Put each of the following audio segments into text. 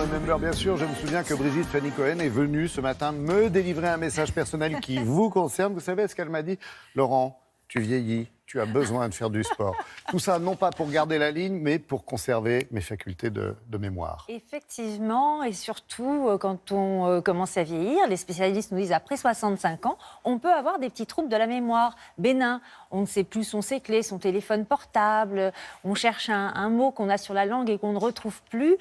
Remember, bien sûr, je me souviens que Brigitte Fanny Cohen est venue ce matin me délivrer un message personnel qui vous concerne. Vous savez ce qu'elle m'a dit? Laurent, tu vieillis, tu as besoin de faire du sport. Tout ça, non pas pour garder la ligne, mais pour conserver mes facultés de mémoire. Effectivement, et surtout quand on commence à vieillir, les spécialistes nous disent après 65 ans, on peut avoir des petits troubles de la mémoire bénins. On ne sait plus ses clés, son téléphone portable, on cherche un mot qu'on a sur la langue et qu'on ne retrouve plus.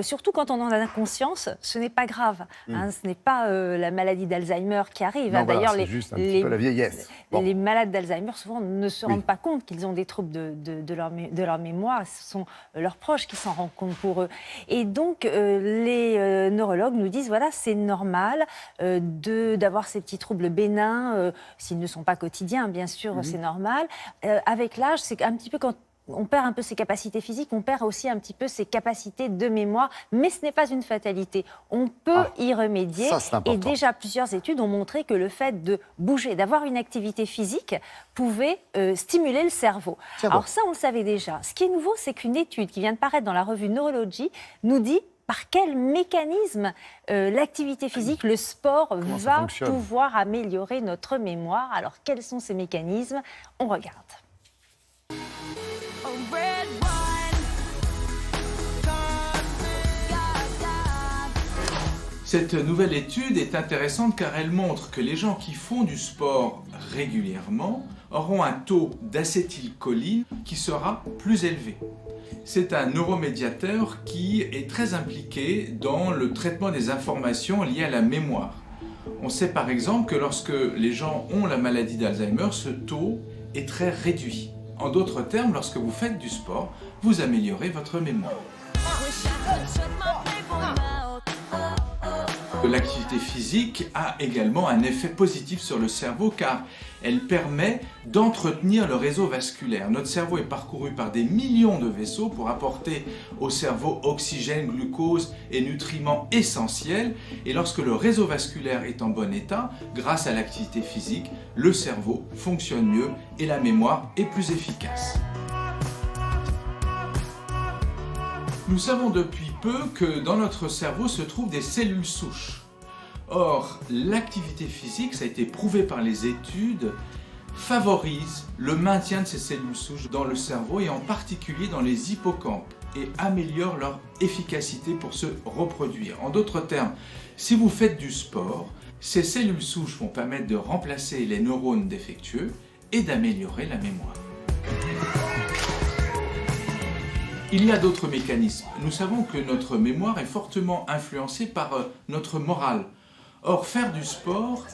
Surtout quand on en a conscience, ce n'est pas grave. Ce n'est pas la maladie d'Alzheimer qui arrive. Non, D'ailleurs, c'est juste un petit peu la vieillesse. Bon. Les malades d'Alzheimer, souvent, ne se rendent pas compte qu'ils ont des troubles de leur mémoire. Ce sont leurs proches qui s'en rendent compte pour eux. Et donc, les neurologues nous disent, voilà, c'est normal d'avoir ces petits troubles bénins, s'ils ne sont pas quotidiens, bien sûr, c'est normal. Avec l'âge, c'est un petit peu quand on perd un peu ses capacités physiques, on perd aussi un petit peu ses capacités de mémoire, mais ce n'est pas une fatalité. On peut y remédier. Ça, c'est important. Et déjà, plusieurs études ont montré que le fait de bouger, d'avoir une activité physique, pouvait stimuler le cerveau. Alors ça, on le savait déjà. Ce qui est nouveau, c'est qu'une étude qui vient de paraître dans la revue Neurology nous dit par quel mécanisme l'activité physique, le sport, va pouvoir améliorer notre mémoire. Alors, quels sont ces mécanismes? On regarde. Cette nouvelle étude est intéressante car elle montre que les gens qui font du sport régulièrement auront un taux d'acétylcholine qui sera plus élevé. C'est un neuromédiateur qui est très impliqué dans le traitement des informations liées à la mémoire. On sait par exemple que lorsque les gens ont la maladie d'Alzheimer, ce taux est très réduit. En d'autres termes, lorsque vous faites du sport, vous améliorez votre mémoire. L'activité physique a également un effet positif sur le cerveau car elle permet d'entretenir le réseau vasculaire. Notre cerveau est parcouru par des millions de vaisseaux pour apporter au cerveau oxygène, glucose et nutriments essentiels. Et lorsque le réseau vasculaire est en bon état, grâce à l'activité physique, le cerveau fonctionne mieux et la mémoire est plus efficace. Nous savons depuis peu que dans notre cerveau se trouvent des cellules souches. Or, l'activité physique, ça a été prouvé par les études, favorise le maintien de ces cellules souches dans le cerveau et en particulier dans les hippocampes et améliore leur efficacité pour se reproduire. En d'autres termes, si vous faites du sport, ces cellules souches vont permettre de remplacer les neurones défectueux et d'améliorer la mémoire. Il y a d'autres mécanismes. Nous savons que notre mémoire est fortement influencée par notre morale. Or, faire du sport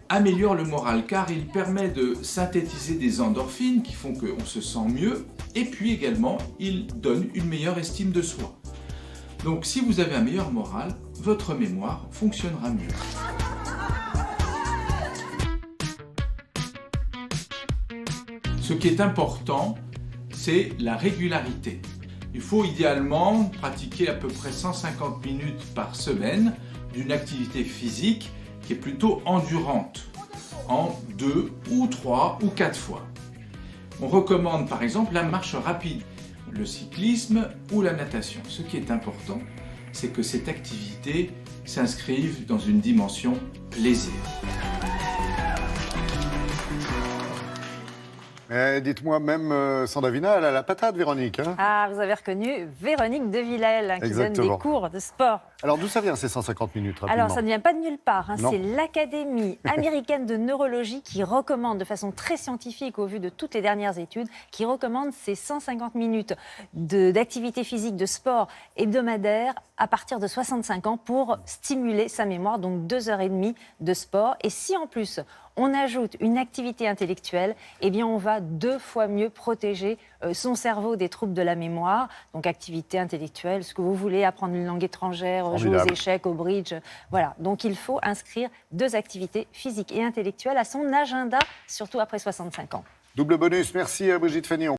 améliore le moral car il permet de synthétiser des endorphines qui font qu'on se sent mieux et puis également, il donne une meilleure estime de soi. Donc, si vous avez un meilleur moral, votre mémoire fonctionnera mieux. Ce qui est important, c'est la régularité. Il faut idéalement pratiquer à peu près 150 minutes par semaine d'une activité physique qui est plutôt endurante, en 2 ou 3 ou 4 fois. On recommande par exemple la marche rapide, le cyclisme ou la natation. Ce qui est important, c'est que cette activité s'inscrive dans une dimension plaisir. Dites-moi, même Sandavina, elle a la patate, Véronique. Hein? Ah, vous avez reconnu Véronique Devillèle, qui donne des cours de sport. Alors, d'où ça vient ces 150 minutes, rapidement? Alors, ça ne vient pas de nulle part. C'est l'Académie américaine de neurologie qui recommande, de façon très scientifique, au vu de toutes les dernières études, qui recommande ces 150 minutes d'activité physique, de sport hebdomadaire à partir de 65 ans pour stimuler sa mémoire, donc 2h30 de sport. Et si en plus on ajoute une activité intellectuelle, eh bien on va 2 fois mieux protéger son cerveau des troubles de la mémoire. Donc activité intellectuelle, ce que vous voulez, apprendre une langue étrangère, jouer aux échecs, au bridge. Voilà, donc il faut inscrire 2 activités physiques et intellectuelles à son agenda, surtout après 65 ans. Double bonus, merci Brigitte Fanny.